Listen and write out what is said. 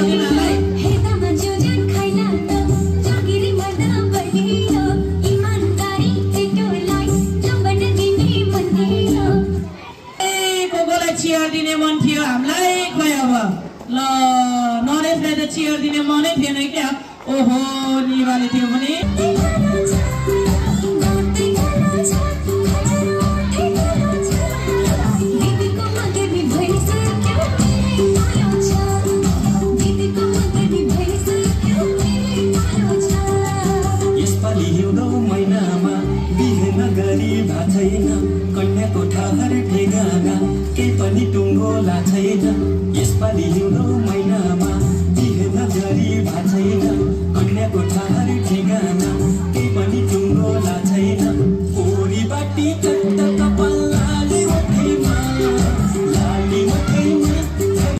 तिमीहरूलाई चियर दिने मन थियो हामीलाई खोइ अब ल नरेशलाई त चियर दिने मनै थिएन क्या ओहो निवाले थियो भने यसपालि हिउँदो महिनामा बिहे नगरी भएको छैन कन्याको ठहर ठेगाना केही पनि टुङ्गो ला छैन यसपालि हिउँदो